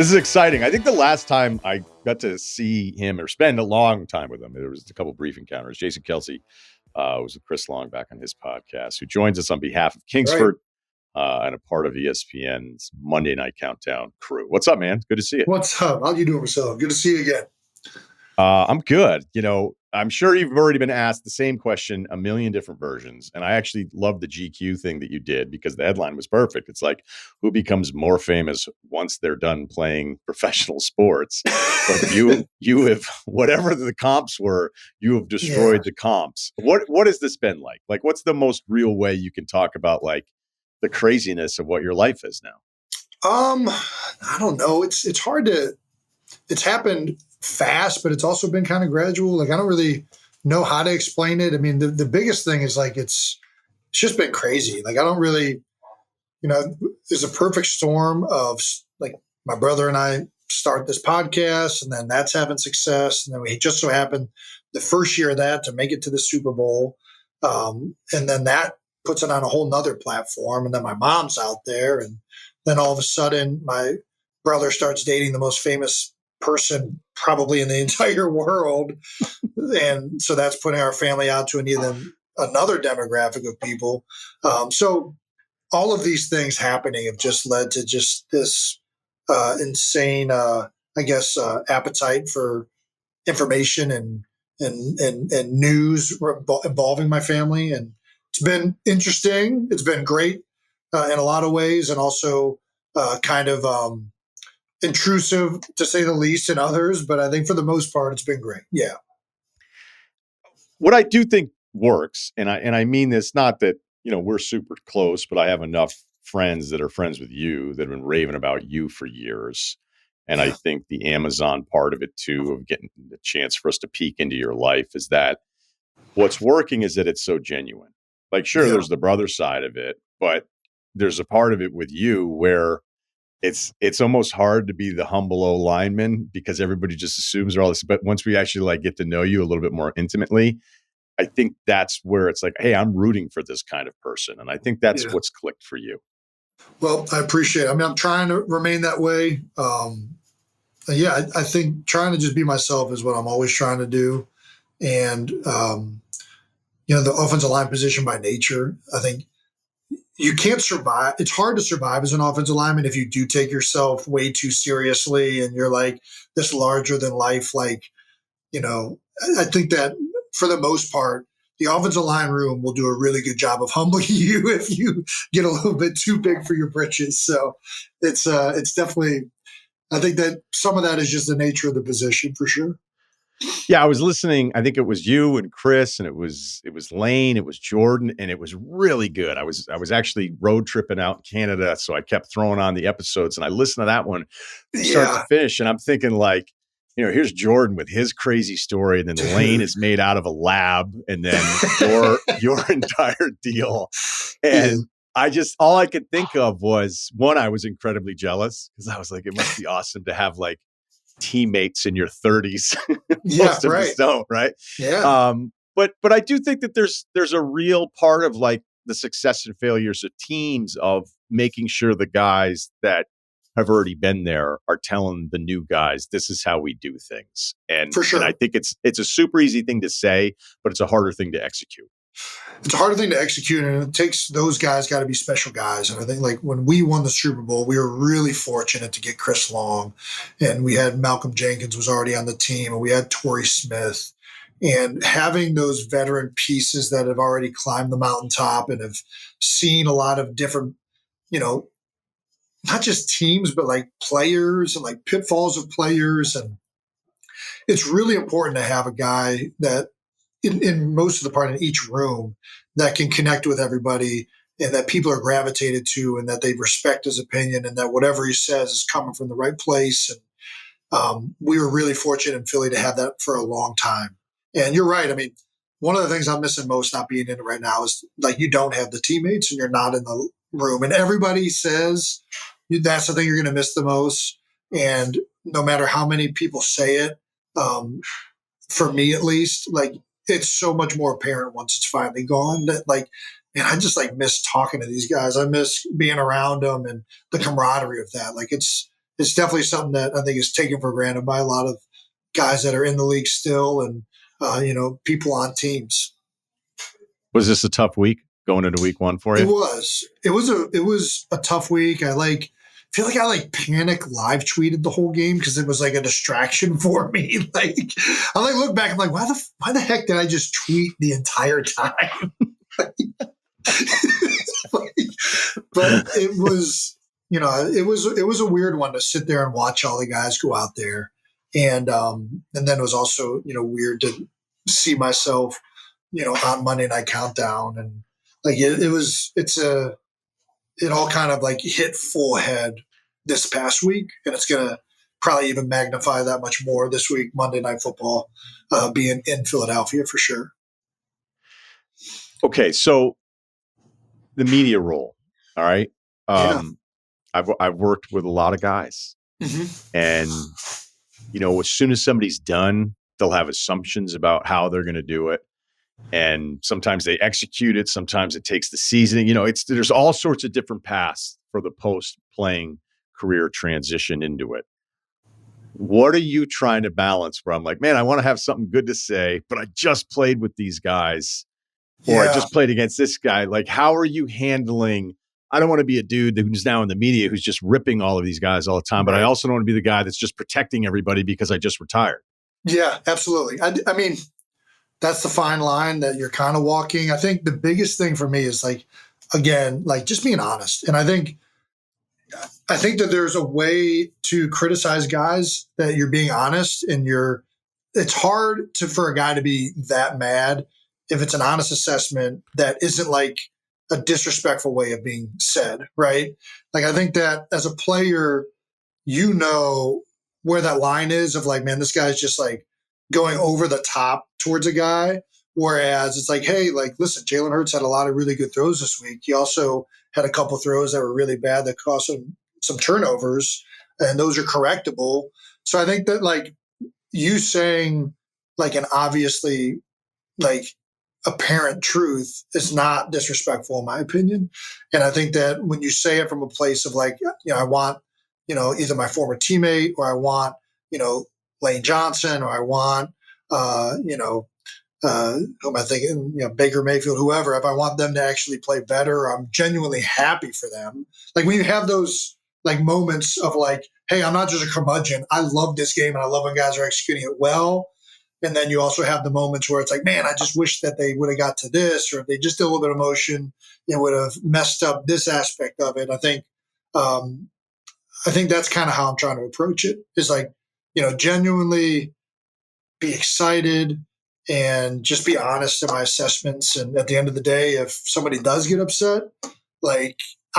This is exciting. I think the last time I got to see him or spend a long time with him, there was a couple brief encounters. Jason Kelce was with Chris Long back on his podcast, who joins us on behalf of Kingsford and a part of ESPN's Monday Night Countdown crew. What's up, man? Good to see you. What's up? How you doing, Russillo? Good to see you again. I'm good. You know, I'm sure you've already been asked the same question a million different versions. And I actually love the GQ thing that you did because the headline was perfect. It's like, who becomes more famous once they're done playing professional sports? But you have, whatever the comps were, you have destroyed the comps. What has this been like? Like, what's the most real way you can talk about like the craziness of what your life is now? I don't know. It's hard to, it's happened fast, but it's also been kind of gradual. Like, I don't really know how to explain it. I mean, the biggest thing is like, it's just been crazy. Like, I don't really, there's a perfect storm of like my brother and I start this podcast and then that's having success. And then we just so happened the first year of that to make it to the Super Bowl. And then that puts it on a whole nother platform. And then my mom's out there. And then all of a sudden my brother starts dating the most famous person probably in the entire world. And so that's putting our family out to another demographic of people. So all of these things happening have just led to just this insane, appetite for information and news involving my family. And it's been interesting. It's been great in a lot of ways, and also kind of intrusive, to say the least, in others. But I think for the most part, it's been great. Yeah. What I do think works, and I mean this, not that, we're super close, but I have enough friends that are friends with you that have been raving about you for years. And I think the Amazon part of it too, of getting the chance for us to peek into your life, is that what's working is that it's so genuine. Like, sure, there's the brother side of it, but there's a part of it with you where it's almost hard to be the humble O lineman because everybody just assumes they're all this. But once we actually like get to know you a little bit more intimately, I think that's where it's like, hey, I'm rooting for this kind of person. And I think that's what's clicked for you. Well, I appreciate it. I mean, I'm trying to remain that way. I think trying to just be myself is what I'm always trying to do. And, the offensive line position by nature, I think you can't survive. It's hard to survive as an offensive lineman if you do take yourself way too seriously and you're like this larger than life. Like, I think that for the most part, the offensive line room will do a really good job of humbling you if you get a little bit too big for your britches. So it's definitely, I think that some of that is just the nature of the position for sure. Yeah, I was listening. I think it was you and Chris, and it was Lane, it was Jordan, and it was really good. I was actually road tripping out in Canada, so I kept throwing on the episodes, and I listened to that one from start to finish, and I'm thinking like, here's Jordan with his crazy story, and then Lane is made out of a lab, and then your entire deal. And all I could think of was, one, I was incredibly jealous because I was like, it must be awesome to have like teammates in your 30s. Most of us don't, right? Yeah. But I do think that there's a real part of like the success and failures of teams of making sure the guys that have already been there are telling the new guys, this is how we do things. And for sure. And I think it's a super easy thing to say, but it's a harder thing to execute. It's a harder thing to execute, and it takes those guys got to be special guys. And I think like when we won the Super Bowl, we were really fortunate to get Chris Long, and we had Malcolm Jenkins was already on the team, and we had Torrey Smith, and having those veteran pieces that have already climbed the mountaintop and have seen a lot of different, not just teams, but like players and like pitfalls of players. And it's really important to have a guy that in most of the part in each room that can connect with everybody and that people are gravitated to and that they respect his opinion and that whatever he says is coming from the right place. And we were really fortunate in Philly to have that for a long time. And you're right. I mean, one of the things I'm missing most not being in it right now is like you don't have the teammates and you're not in the room. And everybody says that's the thing you're going to miss the most. And no matter how many people say it, for me at least, like it's so much more apparent once it's finally gone that like, man, I just like miss talking to these guys. I miss being around them and the camaraderie of that. Like it's it's definitely something that I think is taken for granted by a lot of guys that are in the league still, and people on teams. Was this a tough week going into week 1 for It you? was. It was a tough week. I feel like I panic live tweeted the whole game because it was like a distraction for me. I look back, I'm like, why the heck did I just tweet the entire time? But it was, it was a weird one to sit there and watch all the guys go out there, and then it was also weird to see myself on Monday Night Countdown, and it all kind of hit full head this past week, and it's gonna probably even magnify that much more this week, Monday Night Football, being in Philadelphia for sure. Okay, so the media role. All right. Yeah. I've worked with a lot of guys, Hmm. and as soon as somebody's done, they'll have assumptions about how they're going to do it, and sometimes they execute it. Sometimes it takes the seasoning. There's all sorts of different paths for the post playing career transition into it. What are you trying to balance? Where I'm like, man, I want to have something good to say, but I just played with these guys, or I Yeah. just played against this guy. Like, how are you handling? I don't want to be a dude who's now in the media who's just ripping all of these guys all the time, but I Right. also don't want to be the guy that's just protecting everybody because I just retired. Yeah, absolutely. I mean, that's the fine line that you're kind of walking. I think the biggest thing for me is again, just being honest. And I think that there's a way to criticize guys that you're being honest, and it's hard for a guy to be that mad if it's an honest assessment that isn't a disrespectful way of being said, right? I think that as a player, where that line is of man, this guy's just going over the top towards a guy. Whereas it's hey, listen, Jalen Hurts had a lot of really good throws this week. He also had a couple throws that were really bad that cost him some turnovers, and those are correctable. So I think that you saying an obviously like apparent truth is not disrespectful in my opinion. And I think that when you say it from a place of I want, either my former teammate, or I want, Lane Johnson, or I want, who am I thinking? Baker Mayfield, whoever. If I want them to actually play better, I'm genuinely happy for them. When you have those moments of hey, I'm not just a curmudgeon. I love this game, and I love when guys are executing it well. And then you also have the moments where it's man, I just wish that they would have got to this, or if they just did a little bit of motion, it would have messed up this aspect of it. I think that's kind of how I'm trying to approach it. Is genuinely be excited and just be honest in my assessments. And at the end of the day, if somebody does get upset, I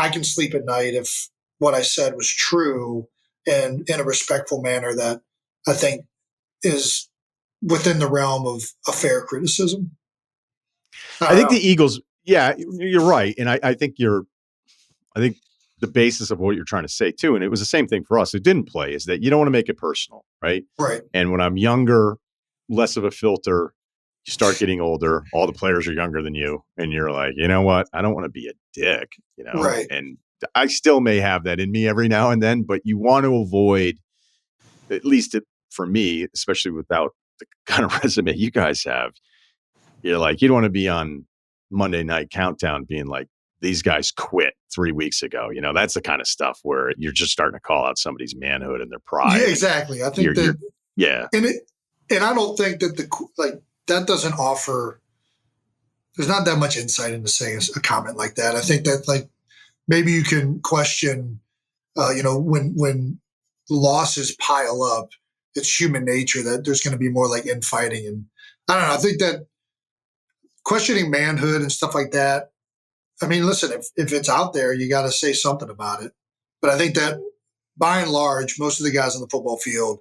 can sleep at night if what I said was true, and in a respectful manner that I think is within the realm of a fair criticism. I think I the Eagles, yeah, you're right. And I think I think the basis of what you're trying to say too, and it was the same thing for us who didn't play, is that you don't want to make it personal, right? Right. And when I'm younger, less of a filter, you start getting older, all the players are younger than you, and you're like, you know what? I don't want to be a dick, Right. and I still may have that in me every now and then, but you want to avoid, at least for me, especially without the kind of resume you guys have, you're like, you don't want to be on Monday Night Countdown being like, these guys quit 3 weeks ago. That's the kind of stuff where you're just starting to call out somebody's manhood and their Yeah, pride. exactly. I think You're that, yeah. and I don't think that that doesn't offer, there's not that much insight into saying a comment like that. I think that maybe you can question, when losses pile up, it's human nature that there's going to be more infighting. And I don't know. I think that questioning manhood and stuff like that, I mean, listen, if it's out there, you got to say something about it. But I think that by and large, most of the guys on the football field,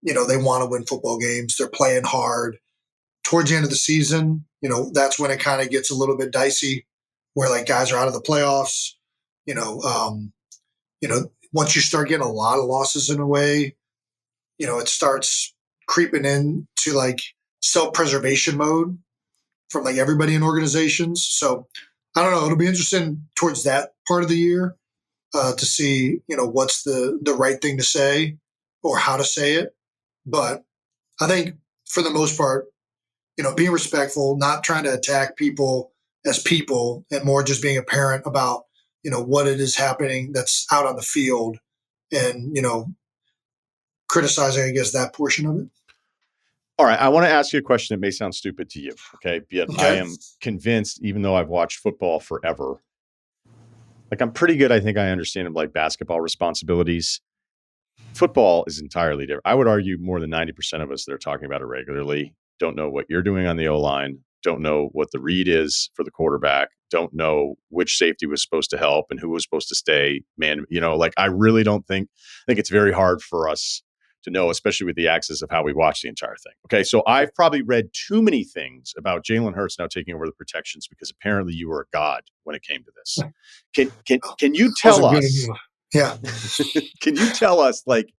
they want to win football games. They're playing hard. Towards the end of the season, that's when it kind of gets a little bit dicey, where guys are out of the playoffs. You know, um, once you start getting a lot of losses in a way, it starts creeping into self-preservation mode from everybody in organizations. So I don't know. It'll be interesting towards that part of the year. to see, what's the right thing to say or how to say it. But I think for the most part, being respectful, not trying to attack people as people, and more just being a parent about, what it is happening that's out on the field, and, criticizing, I guess, that portion of it. All right. I want to ask you a question that may sound stupid to you. Okay. Yet I Okay. am convinced, even though I've watched football forever, like I'm pretty good. I think I understand like basketball responsibilities. Football is entirely different. I would argue more than 90% of us that are talking about it regularly don't know what you're doing on the O line, don't know what the read is for the quarterback, don't know which safety was supposed to help and who was supposed to stay. Man, like I really don't think it's very hard for us to know, especially with the access of how we watch the entire thing. Okay, so I've probably read too many things about Jalen Hurts now taking over the protections because apparently you were a god when it came to this. Can you tell Wasn't good us? enough. Yeah. Can you tell us, like,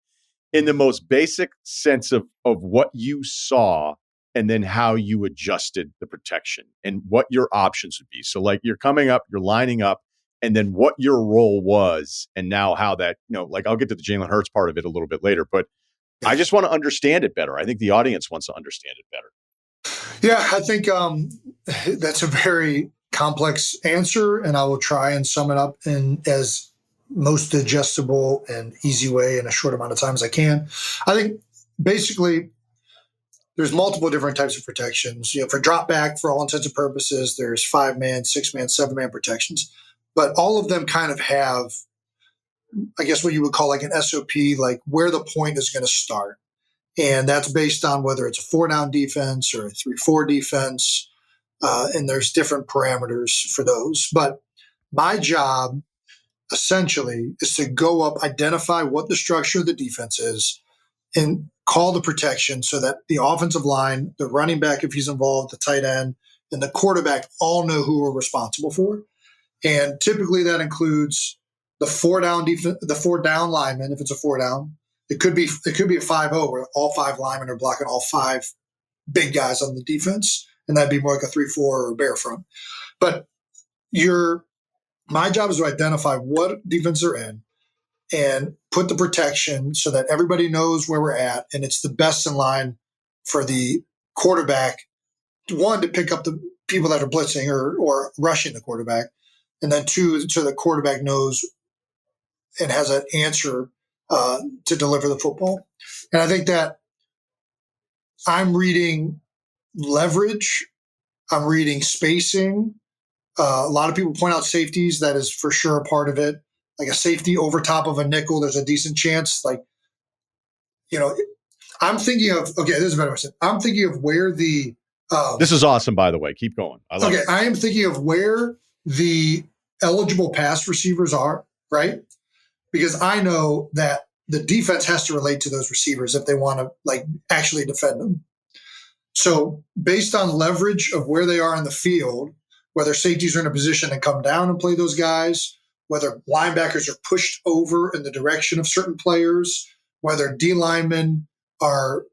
in the most basic sense of what you saw and then how you adjusted the protection and what your options would be? So like you're coming up, you're lining up, and then what your role was and now how that, like I'll get to the Jalen Hurts part of it a little bit later, but I just want to understand it better. I think the audience wants to understand it better. Yeah, I think that's a very complex answer, and I will try and sum it up in as most digestible and easy way in a short amount of time as I can. I think basically there's multiple different types of protections. For drop back, for all intents and purposes, there's 5-man, 6-man, 7-man protections, but all of them kind of have, I guess, what you would call like an SOP, like where the point is going to start. And that's based on whether it's a 4-down defense or a 3-4 defense. And there's different parameters for those. But my job essentially is to go up, identify what the structure of the defense is, and call the protection so that the offensive line, the running back, if he's involved, the tight end, and the quarterback all know who we're responsible for. And typically that includes the 4-down defense, the 4-down lineman, if it's a 4-down. It could be a 5-0 where all 5 linemen are blocking all 5 big guys on the defense, and that'd be more like a 3-4 or a bear front. But my job is to identify what defense they're in and put the protection so that everybody knows where we're at, and it's the best in line for the quarterback, one, to pick up the people that are blitzing or rushing the quarterback, and then 2, so the quarterback knows and has an answer to deliver the football. And I think that I'm reading leverage, I'm reading spacing. A lot of people point out safeties. That is for sure a part of it. Like a safety over top of a nickel, there's a decent chance. Like, I'm thinking of, okay, this is a better question. I'm thinking of where the this is awesome, by the way. Keep going. I like it. I am thinking of where the eligible pass receivers are, right? Because I know that the defense has to relate to those receivers if they want to like actually defend them. So based on leverage of where they are in the field, whether safeties are in a position to come down and play those guys, whether linebackers are pushed over in the direction of certain players, whether D linemen are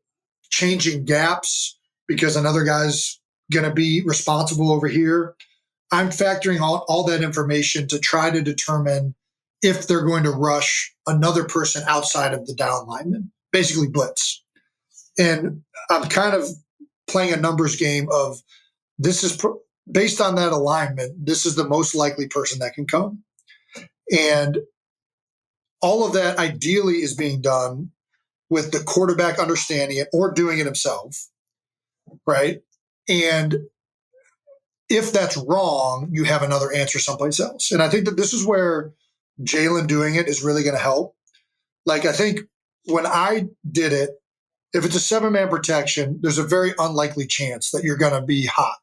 changing gaps because another guy's going to be responsible over here. I'm factoring all that information to try to determine if they're going to rush another person outside of the down lineman, basically blitz. And I'm kind of playing a numbers game of this is based on that alignment, this is the most likely person that can come. And all of that ideally is being done with the quarterback understanding it or doing it himself, right? And if that's wrong, you have another answer someplace else. And I think that this is where Jalen doing it is really going to help. Like, I think when I did it, if it's a 7-man protection, there's a very unlikely chance that you're going to be hot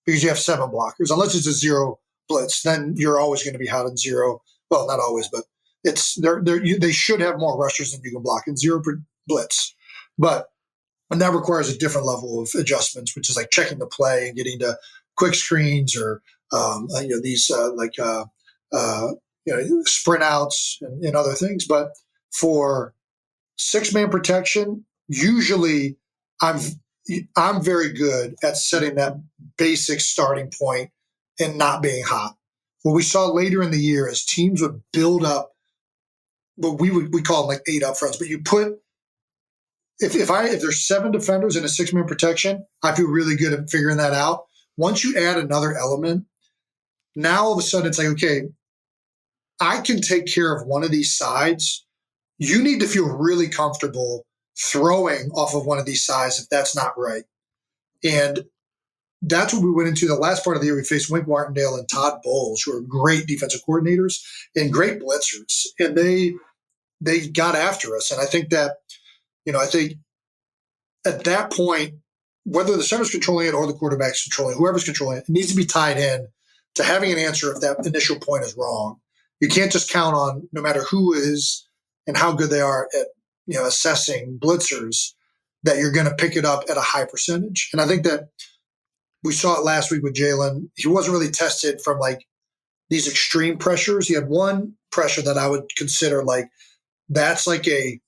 because you have 7 blockers. Unless it's a 0 blitz, then you're always going to be hot in 0. Well, not always, but they should have more rushers than you can block in 0 blitz. And that requires a different level of adjustments, which is like checking the play and getting to quick screens or these sprint outs and other things. But for 6-man protection, usually I'm very good at setting that basic starting point and not being hot. What we saw later in the year is teams would build up what we call them like 8 up fronts, but you put if there's 7 defenders in a 6-man protection, I feel really good at figuring that out. Once you add another element, now all of a sudden it's like, okay, I can take care of one of these sides. You need to feel really comfortable throwing off of one of these sides if that's not right. And that's what we went into the last part of the year. We faced Wink Martindale and Todd Bowles, who are great defensive coordinators and great blitzers. And they got after us. And I think that, I think at that point, whether the center's controlling it or the quarterback's controlling it, whoever's controlling it, it needs to be tied in to having an answer if that initial point is wrong. You can't just count on, no matter who is and how good they are at assessing blitzers, that you're going to pick it up at a high percentage. And I think that we saw it last week with Jalen. He wasn't really tested from like these extreme pressures. He had one pressure that I would consider like that's like they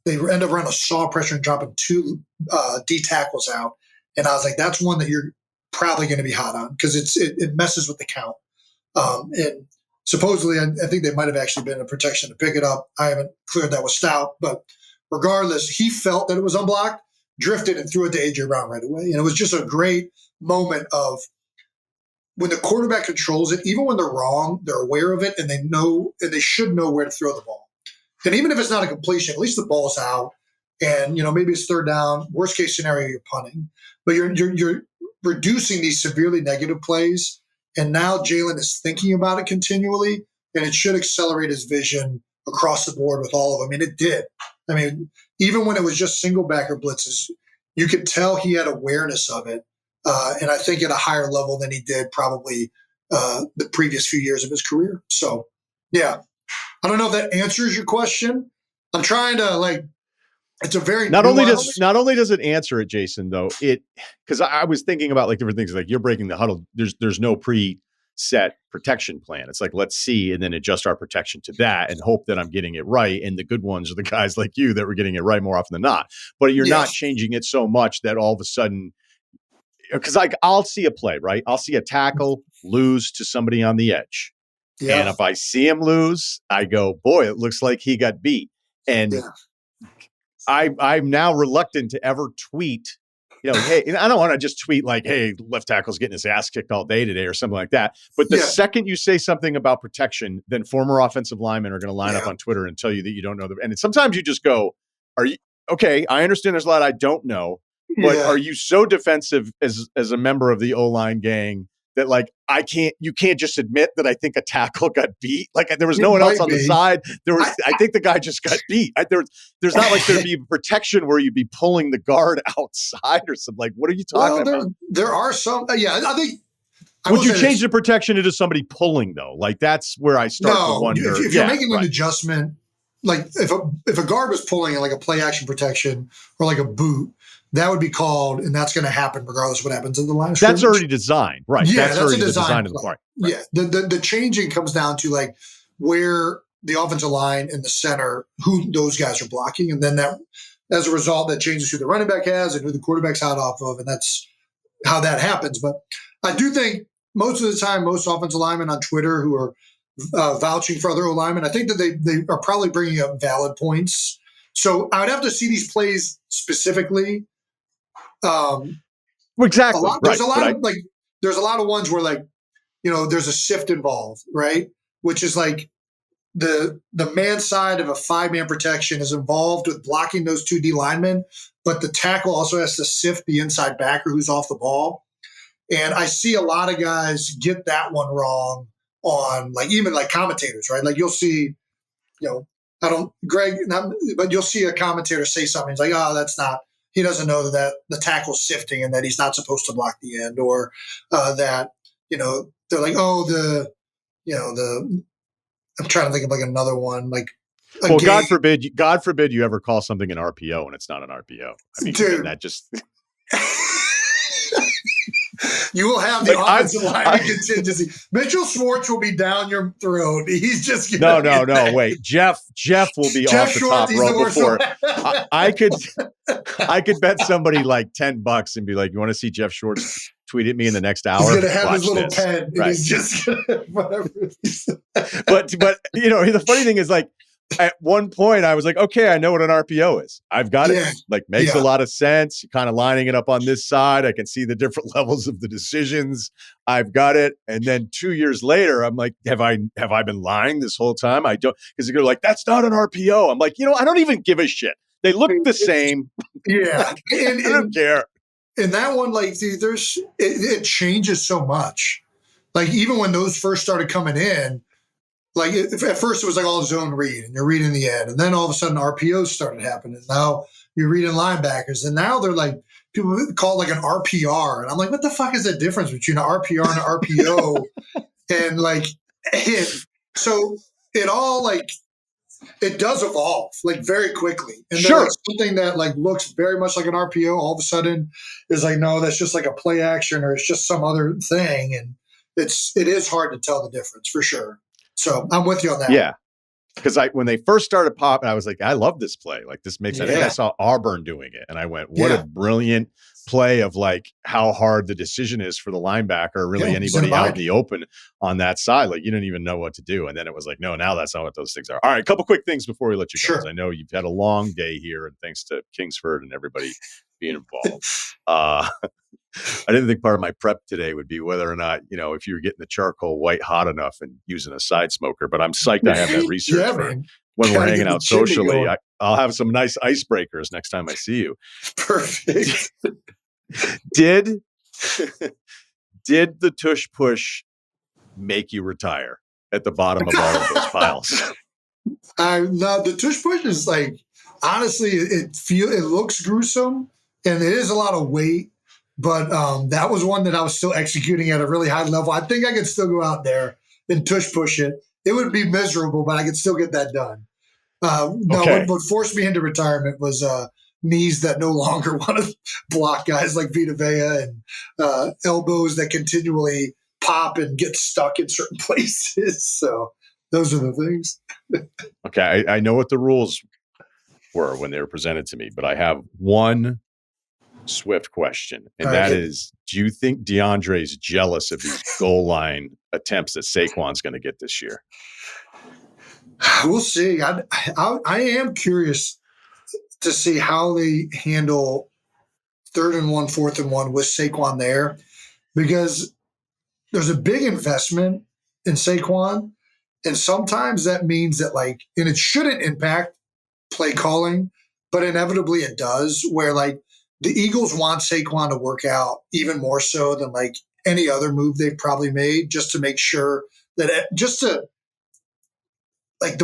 end up running a saw pressure and dropping 2 D tackles out. And I was like, that's one that you're probably going to be hot on because it messes with the count. And supposedly, I think they might have actually been in protection to pick it up. I haven't cleared that with Stout, but regardless, he felt that it was unblocked, drifted, and threw it to A.J. Brown right away. And it was just a great moment of when the quarterback controls it, even when they're wrong, they're aware of it, and they should know where to throw the ball. And even if it's not a completion, at least the ball's out, and maybe it's 3rd down. Worst case scenario, you're punting, but you're reducing these severely negative plays. And now Jalen is thinking about it continually, and it should accelerate his vision across the board with all of them. And it did. I mean, even when it was just single backer blitzes, you could tell he had awareness of it. And I think at a higher level than he did probably the previous few years of his career. So, yeah, I don't know if that answers your question. I'm trying to it's a very not only does it answer it, Jason, though, because I was thinking about like different things, like you're breaking the huddle. There's no preset protection plan. It's like, let's see, and then adjust our protection to that and hope that I'm getting it right. And the good ones are the guys like you that were getting it right more often than not. But you're not changing it so much that all of a sudden, because I'll see a play, right? I'll see a tackle lose to somebody on the edge. Yeah. And if I see him lose, I go, boy, it looks like he got beat. And I'm now reluctant to ever tweet, hey, and I don't want to just tweet like, hey, left tackle's getting his ass kicked all day today or something like that. But the second you say something about protection, then former offensive linemen are going to line up on Twitter and tell you that you don't know them. And sometimes you just go, are you okay? I understand there's a lot I don't know, but are you so defensive as a member of the O-line gang that like you can't just admit that I think a tackle got beat. Like there was no one else on the side. I think the guy just got beat. There's not like there'd be protection where you'd be pulling the guard outside or something. Like, what are you talking about? There are some. I think. Would you change the protection into somebody pulling though? Like that's where I start to wonder. If you're making an adjustment, like if a guard was pulling in like a play action protection or like a boot, that would be called, and that's going to happen regardless of what happens in the line of scrimmage. That's already designed, right? Yeah, that's already the design of the play. Right. Yeah, the changing comes down to like where the offensive line and the center, who those guys are blocking, and then that, as a result, that changes who the running back has and who the quarterback's out off of, and that's how that happens. But I do think most of the time, most offensive linemen on Twitter who are vouching for other linemen, I think that they are probably bringing up valid points. So I would have to see these plays specifically. Exactly. There's a lot of ones where like, there's a shift involved, right? Which is like the man side of a 5-man protection is involved with blocking those 2 D linemen, but the tackle also has to sift the inside backer who's off the ball. And I see a lot of guys get that one wrong on like even like commentators, right? Like you'll see, but you'll see a commentator say something. He's like, oh, that's not. He doesn't know that the tackle's sifting and that he's not supposed to block the end, or that they're like, oh, I'm trying to think of like another one, like. Well, God forbid you ever call something an RPO and it's not an RPO. I mean, dude, that just. You will have the offensive line contingency. Mitchell Schwartz will be down your throat. He's just no. Wait, Jeff will be off the top rope before. I could bet somebody like $10 and be like, "You want to see Jeff Schwartz tweet at me in the next hour?" He's gonna have his little pen. Right. He's just gonna whatever. But the funny thing is like at one point I was like, okay, I know what an RPO is. I've got it. Yeah. Like makes a Yeah. lot of sense. You're kind of lining it up on this side. I can see the different levels of the decisions. I've got it. And then 2 years later, I'm like, have I been lying this whole time? I don't, because you're like, that's not an RPO. I'm like, I don't even give a shit. They look the same. Yeah. Like, I don't care. And that one, like, it changes so much. Like, even when those first started coming in, like at first it was like all zone read and you're reading the end. And then all of a sudden RPOs started happening. Now you're reading linebackers. And now they're like, people call it like an RPR. And I'm like, what the fuck is the difference between an RPR and an RPO? And like, so it all like, it does evolve like very quickly. And then like something that like looks very much like an RPO all of a sudden is like, no, that's just like a play action or it's just some other thing. And it is hard to tell the difference for sure. So I'm with you on that. Yeah. Because when they first started popping, I was like, I love this play. Like this makes sense. I think I saw Auburn doing it. And I went, what a brilliant play of like how hard the decision is for the linebacker, or really anybody out in the open on that side. Like you didn't even know what to do. And then it was like, no, now that's not what those things are. All right, a couple quick things before we let you go. I know you've had a long day here, and thanks to Kingsford and everybody being involved. I didn't think part of my prep today would be whether or not, if you were getting the charcoal white hot enough and using a side smoker, but I'm psyched I have that research for when we're hanging out socially. I'll have some nice icebreakers next time I see you. Perfect. Did the tush push make you retire at the bottom of all of those piles? No, the tush push is like, honestly, it looks gruesome and it is a lot of weight. But that was one that I was still executing at a really high level. I think I could still go out there and tush push it. It would be miserable, but I could still get that done. What forced me into retirement was knees that no longer want to block guys like Vita Vea and elbows that continually pop and get stuck in certain places. So those are the things. Okay, I know what the rules were when they were presented to me, but I have one Swift question, and that is, do you think DeAndre's jealous of these goal line attempts that Saquon's going to get this year? We'll see. I am curious to see how they handle 3rd and 1, 4th and 1 with Saquon there, because there's a big investment in Saquon, and sometimes that means that and it shouldn't impact play calling, but inevitably it does, where the Eagles want Saquon to work out even more so than any other move they've probably made, just to make sure that the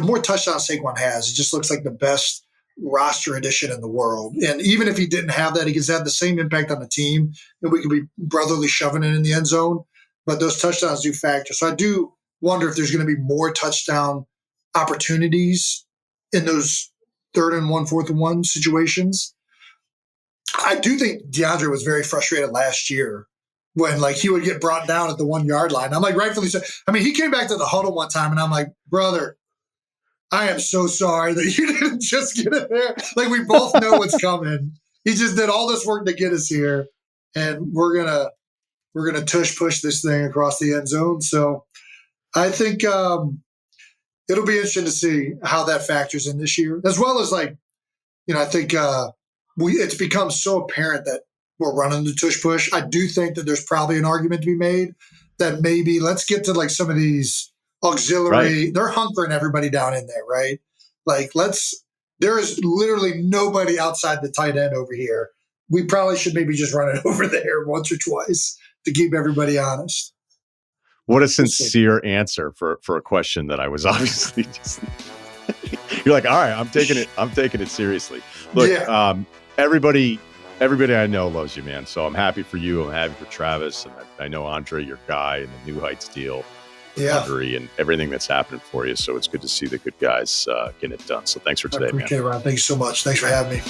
more touchdowns Saquon has, it just looks like the best roster addition in the world. And even if he didn't have that, he could have the same impact on the team, and we could be brotherly shoving it in the end zone. But those touchdowns do factor. So I do wonder if there's going to be more touchdown opportunities in those 3rd and 1, 4th and 1 situations. I do think DeAndre was very frustrated last year when he would get brought down at the 1 yard line. I'm rightfully so. I mean, he came back to the huddle one time and I'm like, brother, I am so sorry that you didn't just get in there. We both know what's coming. He just did all this work to get us here, and we're gonna tush push this thing across the end zone. So I think it'll be interesting to see how that factors in this year, as well as I think it's become so apparent that we're running the tush push. I do think that there's probably an argument to be made that maybe let's get to some of these auxiliary. They're hunkering everybody down in there, right? There is literally nobody outside the tight end over here. We probably should maybe just run it over there once or twice to keep everybody honest. What a sincere answer for a question that I was obviously just. You're like, all right, I'm taking it seriously. Look, everybody I know loves you, man. So I'm happy for you. I'm happy for Travis, and I know Andre, your guy, and the New Heights deal. Andre and everything that's happening for you. So it's good to see the good guys getting it done. So thanks for today, man. Okay, Ron. Thank you so much. Thanks for having me.